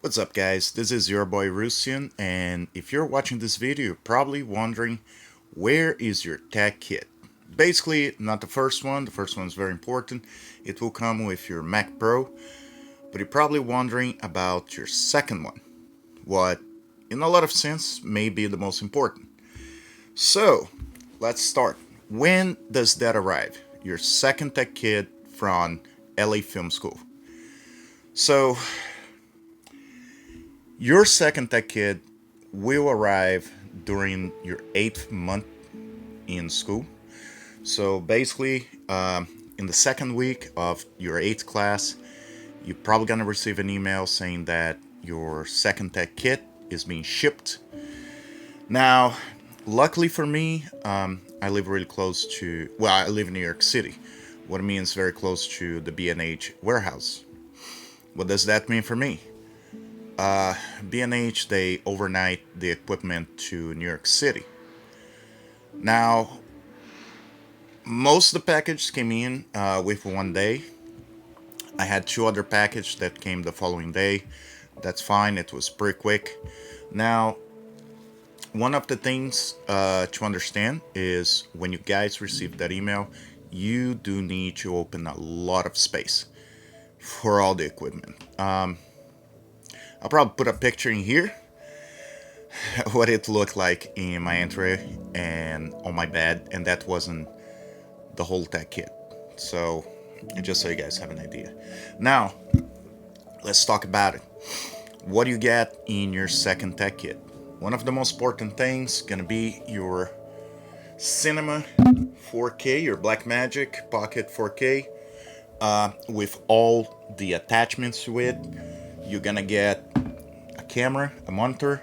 What's up guys, this is your boy Rusian, and if you're watching this video, you're probably wondering where is your tech kit. Basically, not the first one. The first one is very important. It will come with your Mac Pro, but you're probably wondering about your second one, what in a lot of sense may be the most important. So let's start. When does that arrive? Your second tech kit from LA Film School. So your second tech kit will arrive during your 8th month in school. So basically, in the second week of your 8th class, you're probably gonna receive an email saying that your second tech kit is being shipped. Now, luckily for me, I live really close to, well, I live in New York City. What it means very close to the B&H warehouse. What does that mean for me? B&H, they overnight the equipment to New York City. Now, most of the packages came in with one day. I had two other packages that came the following day. That's fine, it was pretty quick. Now, one of the things to understand is when you guys receive that email, you do need to open a lot of space for all the equipment. I'll probably put a picture in here what it looked like in my entry and on my bed, and that wasn't the whole tech kit. So just so you guys have an idea. Now let's talk about it. What do you get in your second tech kit? One of the most important things gonna be your Cinema 4K, your Blackmagic Pocket 4K, with all the attachments to it. You're gonna get a camera, a monitor.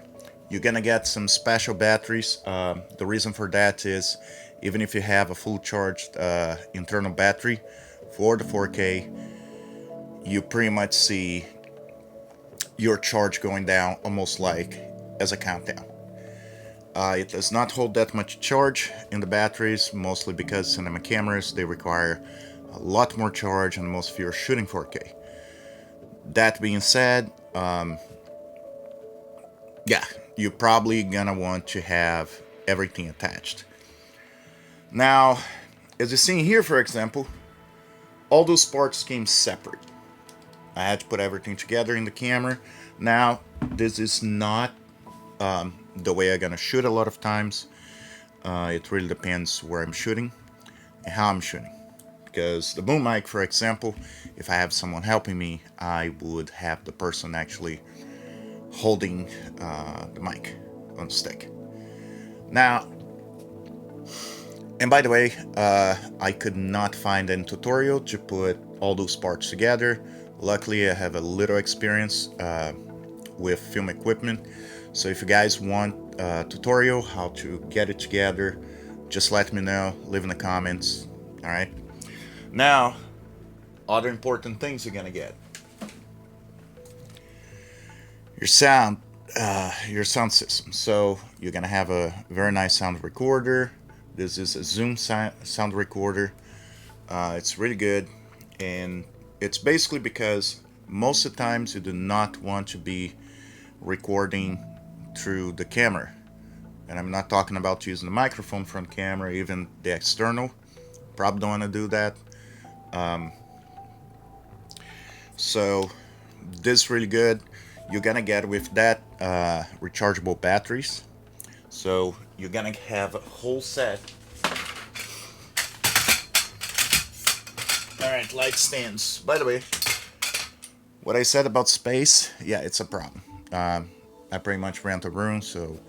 You're gonna get some special batteries. The reason for that is even if you have a full charged internal battery for the 4K, you pretty much see your charge going down almost like as a countdown. It does not hold that much charge in the batteries, mostly because cinema cameras, they require a lot more charge, and most of you are shooting 4K. That being said, yeah, you're probably gonna want to have everything attached. Now, as you see here, for example, all those parts came separate. I had to put everything together in the camera. Now, this is not the way I'm gonna shoot a lot of times. It really depends where I'm shooting and how I'm shooting. Because the boom mic, for example, if I have someone helping me, I would have the person actually holding the mic on the stick. Now, and by the way, I could not find any tutorial to put all those parts together. Luckily, I have a little experience with film equipment. So if you guys want a tutorial how to get it together, just let me know, leave in the comments. All right. Now, other important things you're gonna get. Your sound system. So you're gonna have a very nice sound recorder. This is a Zoom sound recorder. It's really good, and it's basically because most of the times you do not want to be recording through the camera. And I'm not talking about using the microphone from camera, even the external. Probably don't want to do that. So this is really good. You're gonna get with that rechargeable batteries. So you're gonna have a whole set. Alright, light stands. By the way, what I said about space, yeah, it's a problem. I pretty much rent a room, so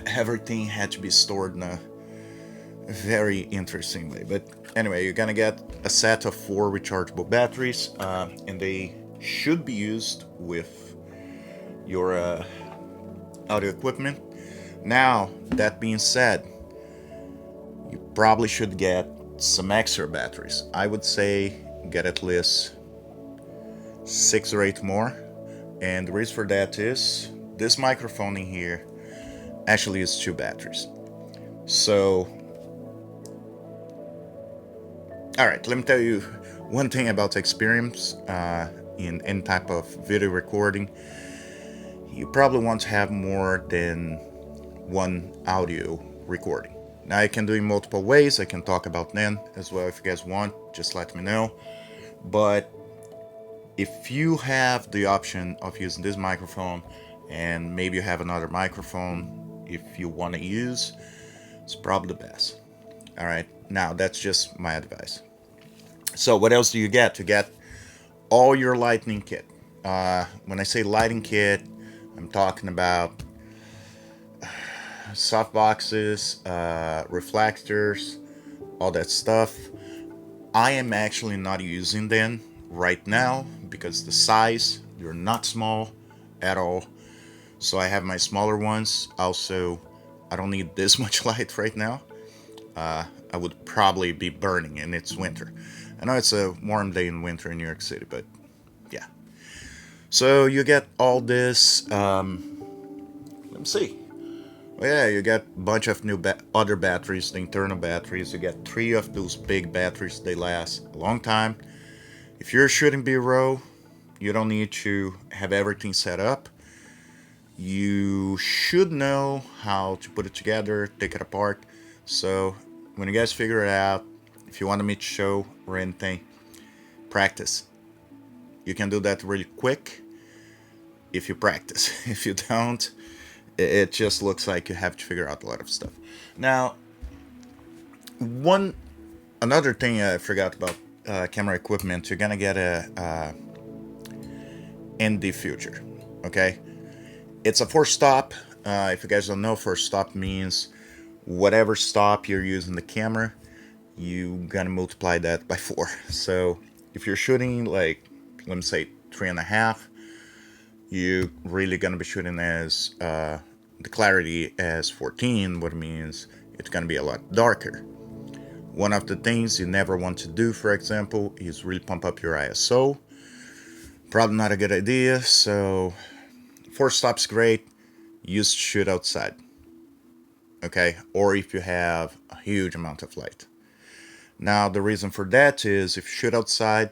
everything had to be stored in a very interesting way. But anyway, you're gonna get a set of 4 rechargeable batteries, and they should be used with your audio equipment. Now, that being said, you probably should get some extra batteries. I would say get at least 6 or 8 more. And the reason for that is this microphone in here actually is 2 batteries. So, alright, let me tell you one thing about experience in any type of video recording. you probably want to have more than one audio recording. Now I can do it in multiple ways. I can talk about them as well if you guys want. Just let me know. But if you have the option of using this microphone and maybe you have another microphone if you want to use, it's probably the best. All right. Now that's just my advice. So what else do you get? You get all your lighting kit. When I say lighting kit, I'm talking about soft boxes, reflectors, all that stuff. I am actually not using them right now because the size, they're not small at all. So I have my smaller ones. Also, I don't need this much light right now. I would probably be burning, and it's winter. I know it's a warm day in winter in New York City, but yeah. So you get all this. Let me see. Well, yeah, you get a bunch of new other batteries, the internal batteries. You get 3 of those big batteries. They last a long time. If you're shooting B-roll, you don't need to have everything set up. You should know how to put it together, take it apart. So when you guys figure it out, if you want me to show or anything, practice. You can do that really quick if you practice. If you don't, it just looks like you have to figure out a lot of stuff. Now, another thing I forgot about camera equipment, you're gonna get a ND filter, okay? It's a force stop. If you guys don't know, force stop means whatever stop you're using the camera, you gonna multiply that by 4. So if you're shooting like, let me say 3.5, you really gonna be shooting as the clarity as 14, what it means it's gonna be a lot darker. One of the things you never want to do, for example, is really pump up your ISO. Probably not a good idea. So force stop's great. Use shoot outside, okay? Or if you have a huge amount of light. Now the reason for that is if you shoot outside,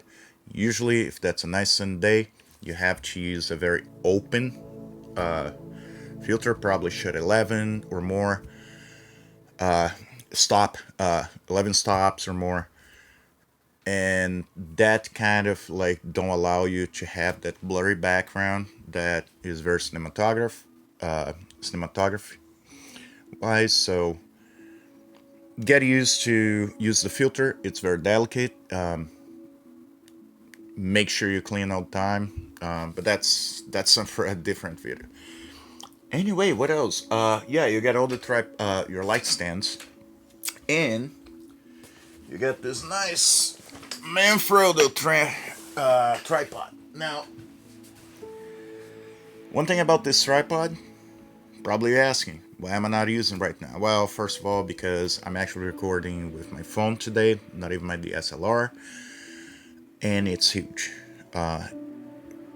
usually if that's a nice sunny day, you have to use a very open filter, probably shoot 11 or more, 11 stops or more, and that kind of like don't allow you to have that blurry background that is very cinematography wise. So get used to use the filter. It's very delicate. Make sure you clean all the time. But that's some for a different video. Anyway, what else? Yeah, you get all the your light stands, and you get this nice Manfrotto tripod. Now, one thing about this tripod, probably you're asking, why am I not using it right now? Well, first of all, because I'm actually recording with my phone today, not even my DSLR, and it's huge.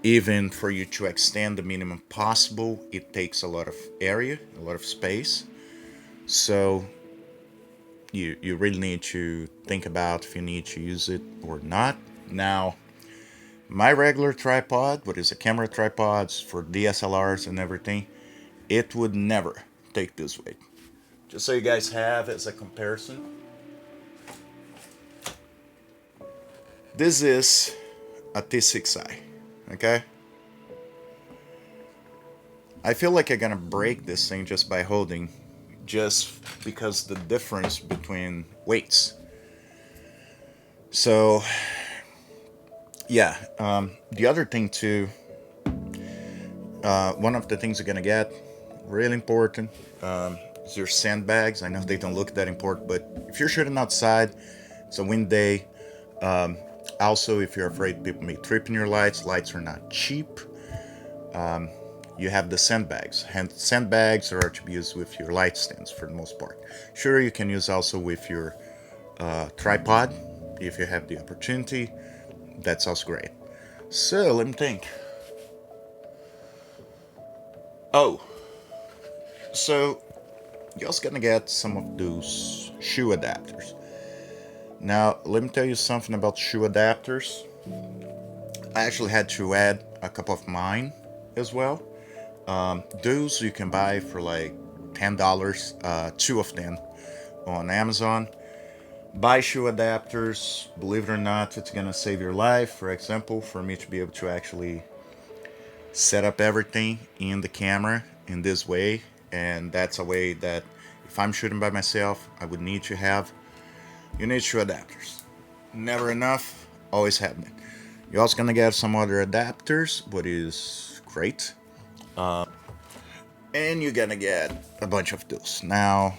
Even for you to extend the minimum possible, it takes a lot of area, a lot of space. So you really need to think about if you need to use it or not. Now, my regular tripod, what is a camera tripod for DSLRs and everything, it would never take this weight. Just so you guys have as a comparison. This is a T6i, okay? I feel like I'm gonna break this thing just by holding, just because the difference between weights. So, yeah, the other thing too, one of the things you're gonna get, really important, is your sandbags. I know they don't look that important, but if you're shooting outside, it's a wind day. Also, if you're afraid people may trip in your lights are not cheap. You have the sandbags. Sandbags are to be used with your light stands for the most part. Sure, you can use also with your tripod if you have the opportunity. That's also great. So let me think. Oh, so you're also gonna get some of those shoe adapters. Now, let me tell you something about shoe adapters. I actually had to add a couple of mine as well. Those you can buy for like $10, two of them on Amazon. Buy shoe adapters. Believe it or not, it's gonna save your life. For example, for me to be able to actually set up everything in the camera in this way, and that's a way that if I'm shooting by myself, I would need to have. You need shoe adapters. Never enough, always happening. You're also gonna get some other adapters, what is great. And you're gonna get a bunch of those. Now,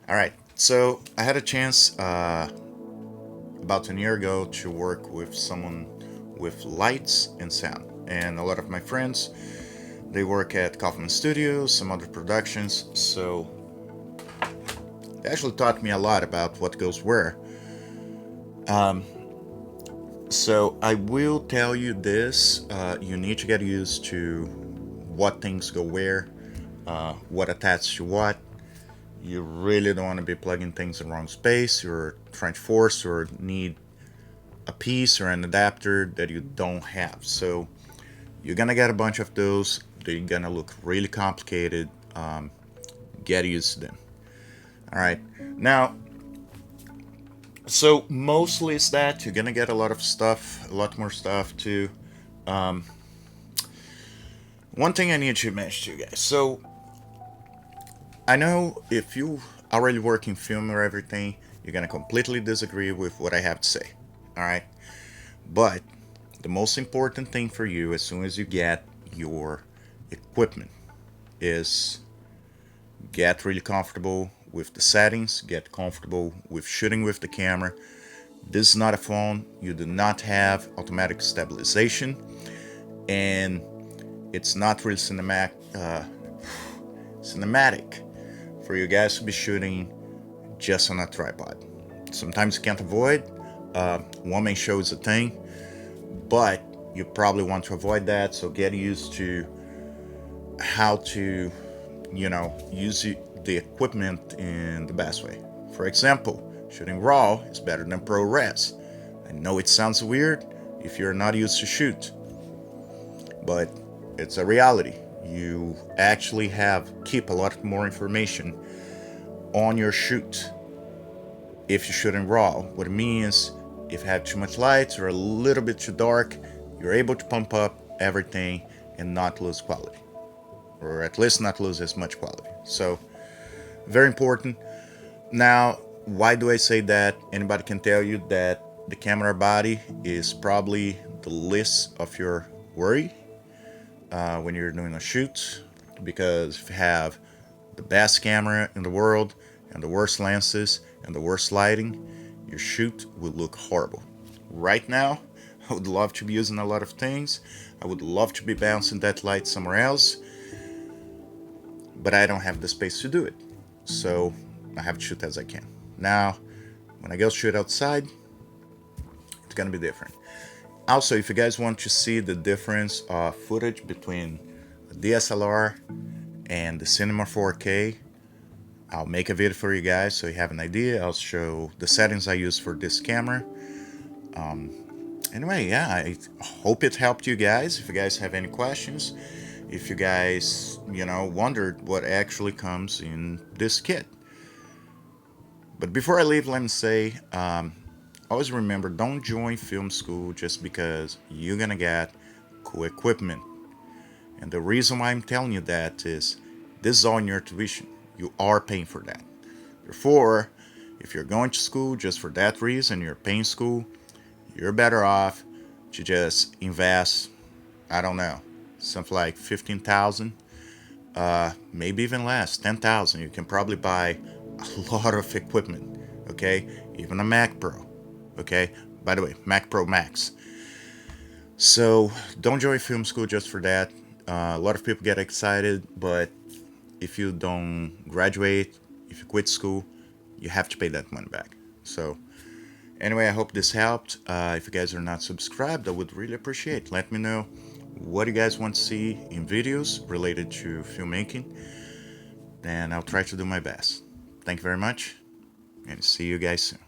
alright, so I had a chance about a year ago to work with someone with lights and sound. And a lot of my friends, they work at Kaufman Studios, some other productions, so they actually taught me a lot about what goes where. So I will tell you this: you need to get used to what things go where, what attached to what. You really don't want to be plugging things in the wrong space. You're trying to force or need a piece or an adapter that you don't have. So you're gonna get a bunch of those. They're gonna look really complicated. Get used to them. All right. Now, so mostly it's that you're gonna get a lot of stuff, a lot more stuff too. One thing I need to mention to you guys. So I know if you already work in film or everything, you're gonna completely disagree with what I have to say. All right. But the most important thing for you as soon as you get your equipment is get really comfortable with the settings, get comfortable with shooting with the camera. This is not a phone. You do not have automatic stabilization, and it's not really cinematic for you guys to be shooting just on a tripod. Sometimes you can't avoid. One man show is a thing, but you probably want to avoid that. So get used to how to, use the equipment in the best way. For example, shooting RAW is better than ProRes. I know it sounds weird if you're not used to shoot, but it's a reality. You actually keep a lot more information on your shoot if you shoot in RAW. What it means, if you have too much light or a little bit too dark, you're able to pump up everything and not lose quality, or at least not lose as much quality. So very important. Now, why do I say that? Anybody can tell you that the camera body is probably the least of your worry when you're doing a shoot, because if you have the best camera in the world and the worst lenses and the worst lighting, your shoot will look horrible. Right now, I would love to be using a lot of things. I would love to be bouncing that light somewhere else, but I don't have the space to do it. So I have to shoot as I can. Now, when I go shoot outside, it's gonna be different. Also, if you guys want to see the difference of footage between a DSLR and the Cinema 4K, I'll make a video for you guys so you have an idea. I'll show the settings I use for this camera. Anyway, yeah, I hope it helped you guys. If you guys have any questions, if you guys, wondered what actually comes in this kit. But before I leave, let me say, always remember, don't join film school just because you're gonna get cool equipment. And the reason why I'm telling you that is this is all in your tuition. You are paying for that. Therefore, if you're going to school just for that reason, you're paying school, you're better off to just invest, I don't know, something like 15,000, maybe even less, 10,000. You can probably buy a lot of equipment, okay? Even a Mac Pro, okay? By the way, Mac Pro Max. So don't join film school just for that. A lot of people get excited, but if you don't graduate, if you quit school, you have to pay that money back. So anyway, I hope this helped. If you guys are not subscribed, I would really appreciate. Let me know what you guys want to see in videos related to filmmaking, and I'll try to do my best. Thank you very much, and see you guys soon.